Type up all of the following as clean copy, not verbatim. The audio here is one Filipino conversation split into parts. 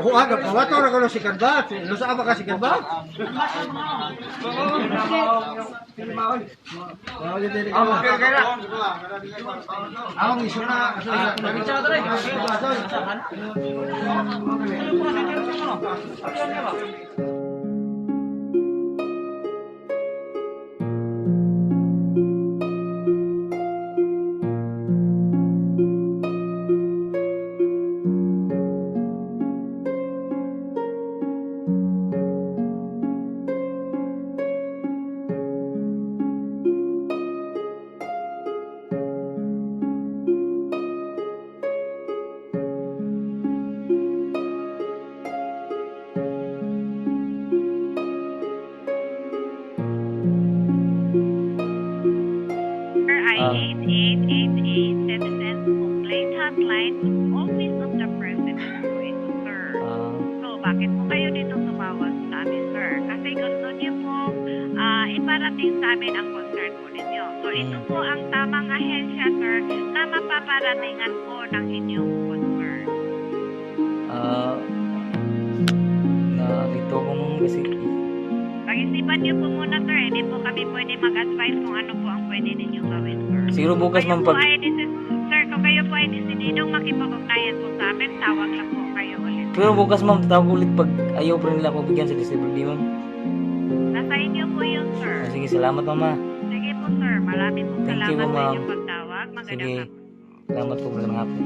Oh, aga, pawato ra ko si Kadba. Lo sa ba ka si Kadba? Ako iso na. I-8888 Citizen Complaint Hotline, Office of the President po ito, sir. So, bakit po kayo dito tumawag sa amin, sir? Kasi gusto niyo po iparating sa amin ang concern po ninyo. So, ito po ang tamang ahensya, sir, na mapaparatingan po ng inyong concern. Narito ko mong kasi Pag-isipan niyo po muna, sir. Hindi po kami pwede mag-advise kung ano po ang pwede ninyong gawin, sir. siguro bukas Kayo man po pag ay sir, kung kayo po ay desididong makipag-ugnayan po sa amin, tawag lang po kayo ulit. pero bukas ma'am tatawag ulit pag ayaw pa rin nila ako bigyan sa December di ma'am. Nasa inyo po yun, sir. Sige, salamat mama. Sige po, sir. Maraming po Thank you, salamat sa ma'am. inyong pagtawag. Magandang Sige. hapon. Salamat po magandang hapon.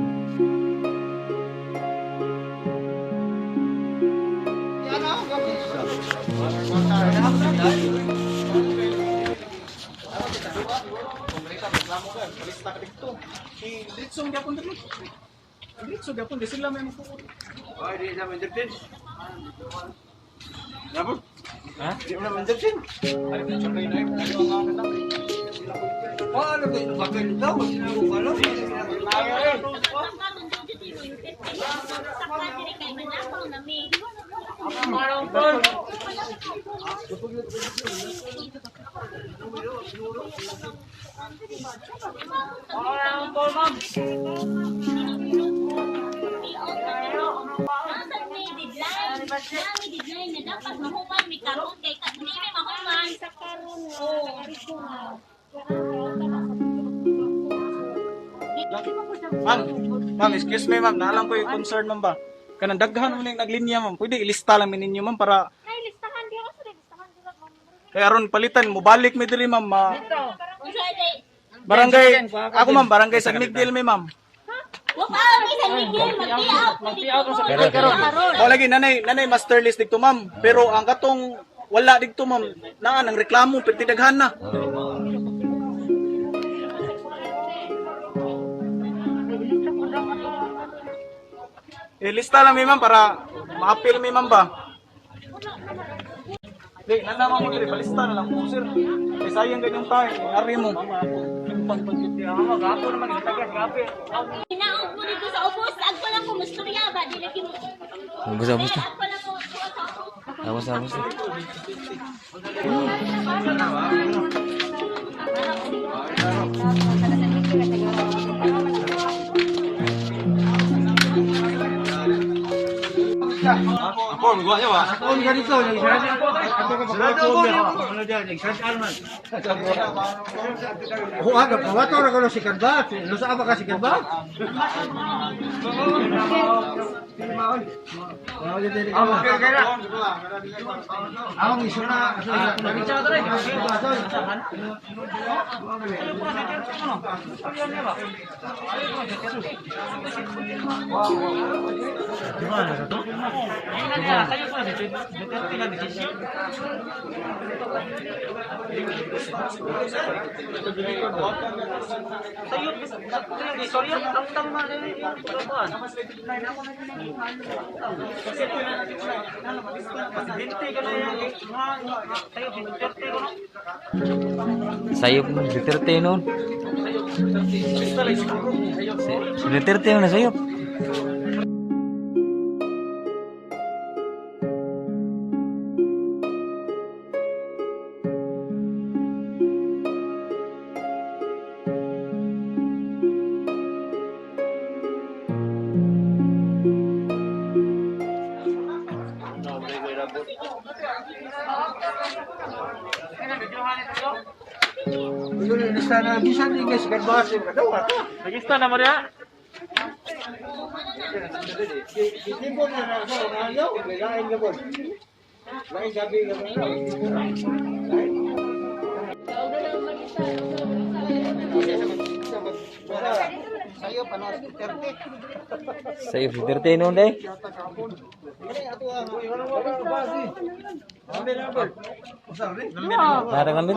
Diretsong gyapon dito. Diretsong gyapon di sila may mo. Oh, di sa Mandarin. Dapat? Ha? Di mo na Mandarin. Ano ba siya kayo na yun? Ano ang ano lang? Oh, ano ba yung bakit daw? Sinabi ko ano? Ma'am, excuse me ma'am, naalam ko yung concern ma'am ba? Kanang daghan mo yung naglinya ma'am, pwede ilista lang ninyo ma'am para kaya aron palitan mo balik mi diri ma'am. Barangay, ako ma'am, barangay San Miguel mi ma'am. O lagi nanay master list dito ma'am, pero ang katong wala dito ma'am, naa nang reklamo perti daghan na. Ilista lang mi ma'am para ma-appeal mi ma'am ba? Di, nanaman mo diri, palista na lang po sir. Kaya sayang ganyang tayo, ari mo. Inaog mo dito sa ubos, agpa lang ko musturya ba, di lagi mo. Abos abos na. Agpa lang ko Abos abos na. Ako, magawa niya ba? Ako, ganito. Ako ka pa ano dyan, nag-search alman. Oh, aga, pawato ra ko si Kadba. Lo sa ba ka si Kadba? Ako iso na. Sayop mo, Duterte noon. Duterte mo na sayop. Lista na bisa di guys, kan bahas ka daw ato. Regista na mo diha. Tipo na sa ayaw, lain ka po. Lain gabi ka po. Sayo panos 30. Sa'yo, 30 noon day. Narang din.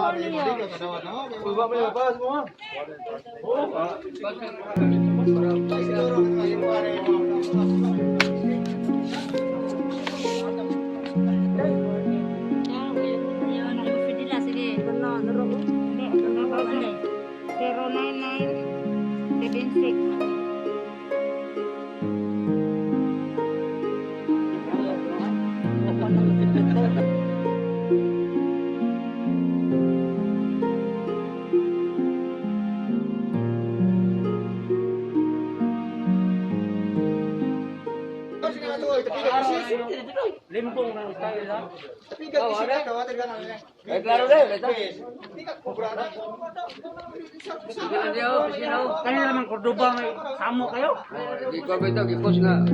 Limpong na tayo lang. Tapi gak isi ka water ka na. Klaro day, ito. Kaya naman Cordoba may samo kayo. Di ko ito, gipos nga.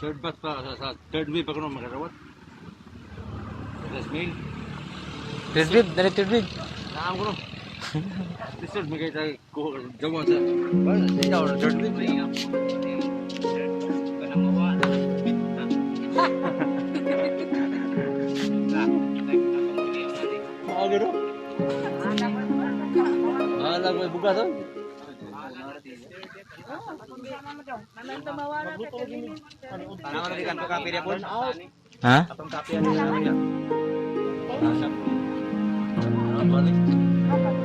Third bus pa sa third wave pa kuno makarawat. Last mail. Third bid. Naam kuno. This is magay sa ko jawan sa. Ba, siya or third wave. Mau gitu? Ala ko buka to. Ano na dikan ko kape dia pun. Ha? Atong kape ano. Balik.